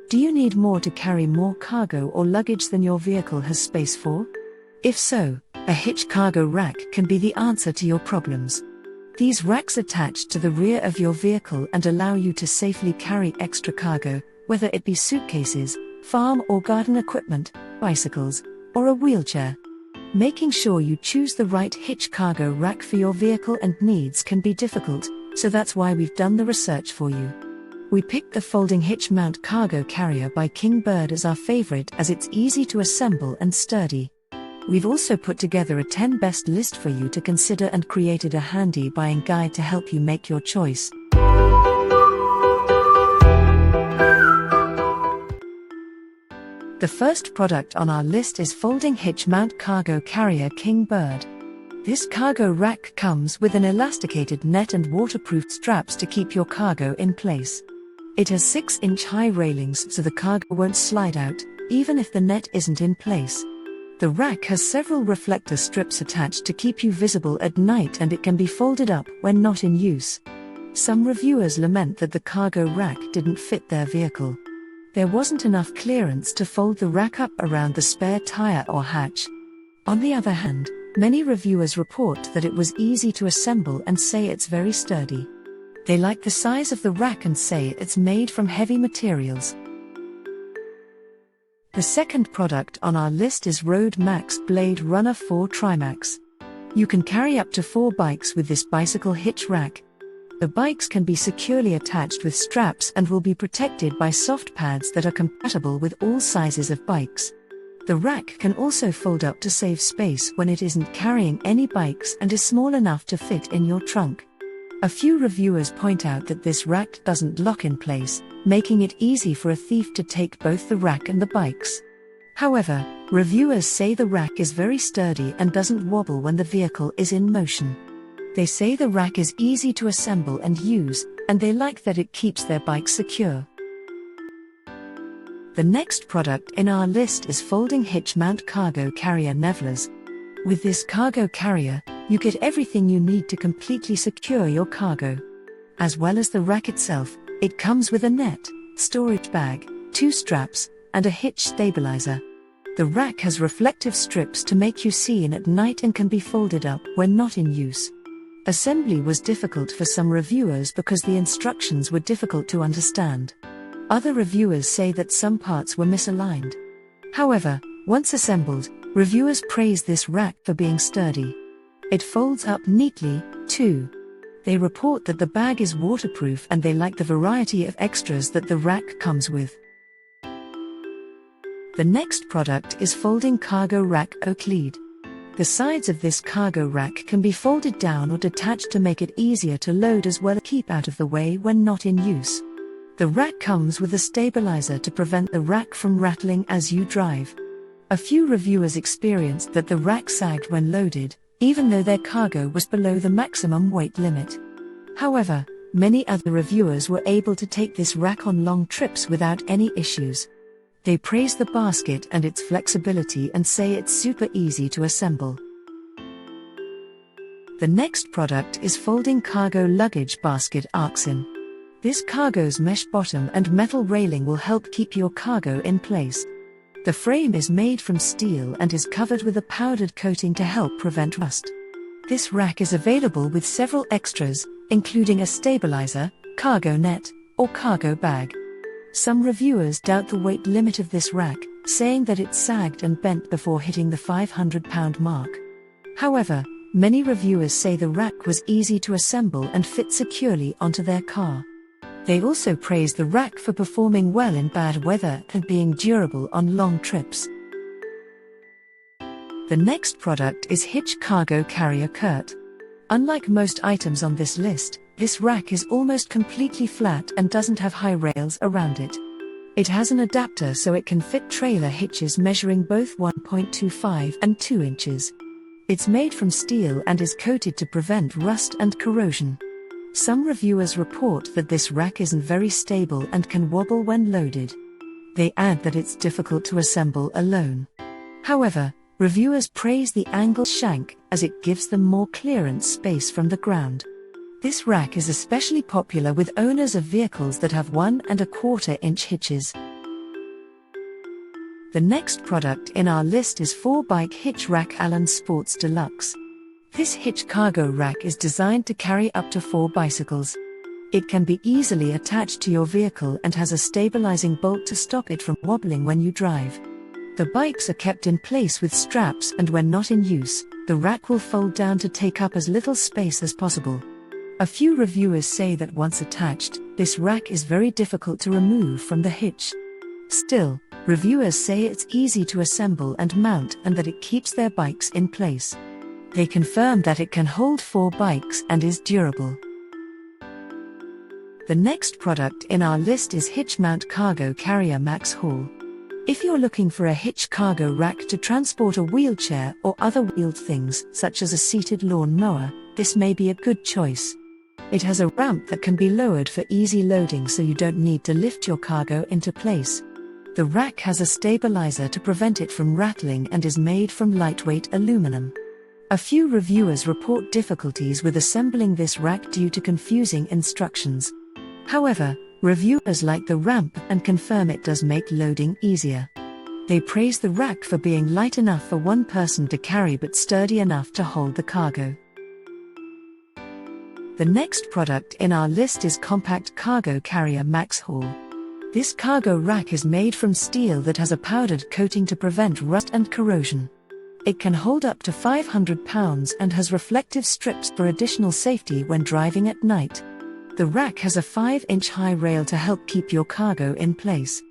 Do you need more to carry more cargo or luggage than your vehicle has space for? If so, a Hitch cargo rack can be the answer to your problems. These racks attach to the rear of your vehicle and allow you to safely carry extra cargo, whether it be suitcases, farm or garden equipment, bicycles, or a wheelchair. Making sure you choose the right Hitch cargo rack for your vehicle and needs can be difficult, so that's why we've done the research for you. We picked the folding Hitch mount cargo carrier by Kingbird as our favorite as it's easy to assemble and sturdy. We've also put together a 10 best list for you to consider and created a handy buying guide to help you make your choice. The first product on our list is folding Hitch mount cargo carrier Kingbird. This cargo rack comes with an elasticated net and waterproof straps to keep your cargo in place. It has 6-inch high railings so the cargo won't slide out, even if the net isn't in place. The rack has several reflector strips attached to keep you visible at night, and it can be folded up when not in use. Some reviewers lament that the cargo rack didn't fit their vehicle. There wasn't enough clearance to fold the rack up around the spare tire or hatch. On the other hand, many reviewers report that it was easy to assemble and say it's very sturdy. They like the size of the rack and say it's made from heavy materials. The second product on our list is Road Max Blade Runner 4 Trimax. You can carry up to 4 bikes with this bicycle hitch rack. The bikes can be securely attached with straps and will be protected by soft pads that are compatible with all sizes of bikes. The rack can also fold up to save space when it isn't carrying any bikes and is small enough to fit in your trunk. A few reviewers point out that this rack doesn't lock in place, making it easy for a thief to take both the rack and the bikes. However, reviewers say the rack is very sturdy and doesn't wobble when the vehicle is in motion. They say the rack is easy to assemble and use, and they like that it keeps their bike secure. The next product in our list is folding Hitch mount cargo carrier Nevlers. With this cargo carrier, you get everything you need to completely secure your cargo. As well as the rack itself, it comes with a net, storage bag, 2 straps, and a hitch stabilizer. The rack has reflective strips to make you see in at night and can be folded up when not in use. Assembly was difficult for some reviewers because the instructions were difficult to understand. Other reviewers say that some parts were misaligned. However, once assembled, reviewers praise this rack for being sturdy. It folds up neatly, too. They report that the bag is waterproof and they like the variety of extras that the rack comes with. The next product is folding cargo rack Oklead. The sides of this cargo rack can be folded down or detached to make it easier to load as well as keep out of the way when not in use. The rack comes with a stabilizer to prevent the rack from rattling as you drive. A few reviewers experienced that the rack sagged when loaded, even though their cargo was below the maximum weight limit. However, many other reviewers were able to take this rack on long trips without any issues. They praise the basket and its flexibility and say it's super easy to assemble. The next product is folding cargo luggage basket Arksen. This cargo's mesh bottom and metal railing will help keep your cargo in place. The frame is made from steel and is covered with a powdered coating to help prevent rust. This rack is available with several extras, including a stabilizer, cargo net, or cargo bag. Some reviewers doubt the weight limit of this rack, saying that it sagged and bent before hitting the 500-pound mark. However, many reviewers say the rack was easy to assemble and fit securely onto their car. They also praise the rack for performing well in bad weather and being durable on long trips. The next product is Hitch cargo carrier Curt. Unlike most items on this list, this rack is almost completely flat and doesn't have high rails around it. It has an adapter so it can fit trailer hitches measuring both 1.25 and 2 inches. It's made from steel and is coated to prevent rust and corrosion. Some reviewers report that this rack isn't very stable and can wobble when loaded. They add that it's difficult to assemble alone. However, reviewers praise the angled shank as it gives them more clearance space from the ground. This rack is especially popular with owners of vehicles that have 1.25-inch hitches. The next product in our list is 4-bike hitch rack Allen Sports Deluxe. This hitch cargo rack is designed to carry up to 4 bicycles. It can be easily attached to your vehicle and has a stabilizing bolt to stop it from wobbling when you drive. The bikes are kept in place with straps, and when not in use, the rack will fold down to take up as little space as possible. A few reviewers say that once attached, this rack is very difficult to remove from the hitch. Still, reviewers say it's easy to assemble and mount and that it keeps their bikes in place. They confirm that it can hold 4 bikes and is durable. The next product in our list is Hitch Mount Cargo Carrier MaxxHaul. If you're looking for a hitch cargo rack to transport a wheelchair or other wheeled things, such as a seated lawn mower, this may be a good choice. It has a ramp that can be lowered for easy loading, so you don't need to lift your cargo into place. The rack has a stabilizer to prevent it from rattling and is made from lightweight aluminum. A few reviewers report difficulties with assembling this rack due to confusing instructions. However, reviewers like the ramp and confirm it does make loading easier. They praise the rack for being light enough for one person to carry but sturdy enough to hold the cargo. The next product in our list is Compact Cargo Carrier MaxxHaul. This cargo rack is made from steel that has a powdered coating to prevent rust and corrosion. It can hold up to 500 pounds and has reflective strips for additional safety when driving at night. The rack has a 5-inch high rail to help keep your cargo in place.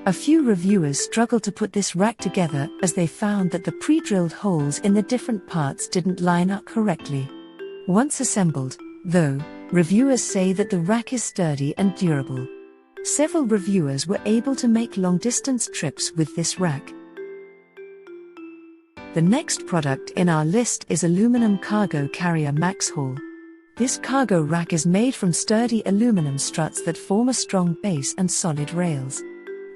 A few reviewers struggle to put this rack together as they found that the pre-drilled holes in the different parts didn't line up correctly. Once assembled, though, reviewers say that the rack is sturdy and durable. Several reviewers were able to make long-distance trips with this rack. The next product in our list is Aluminum Cargo Carrier MaxxHaul. This cargo rack is made from sturdy aluminum struts that form a strong base and solid rails.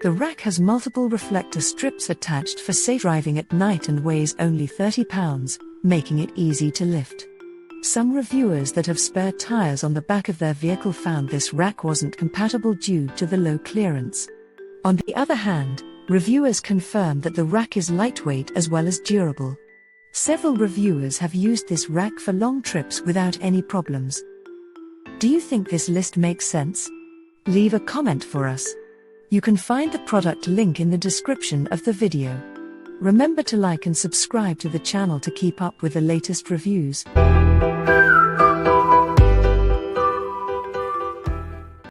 The rack has multiple reflector strips attached for safe driving at night and weighs only 30 pounds, making it easy to lift. Some reviewers that have spare tires on the back of their vehicle found this rack wasn't compatible due to the low clearance. On the other hand, reviewers confirm that the rack is lightweight as well as durable. Several reviewers have used this rack for long trips without any problems. Do you think this list makes sense? Leave a comment for us. You can find the product link in the description of the video. Remember to like and subscribe to the channel to keep up with the latest reviews.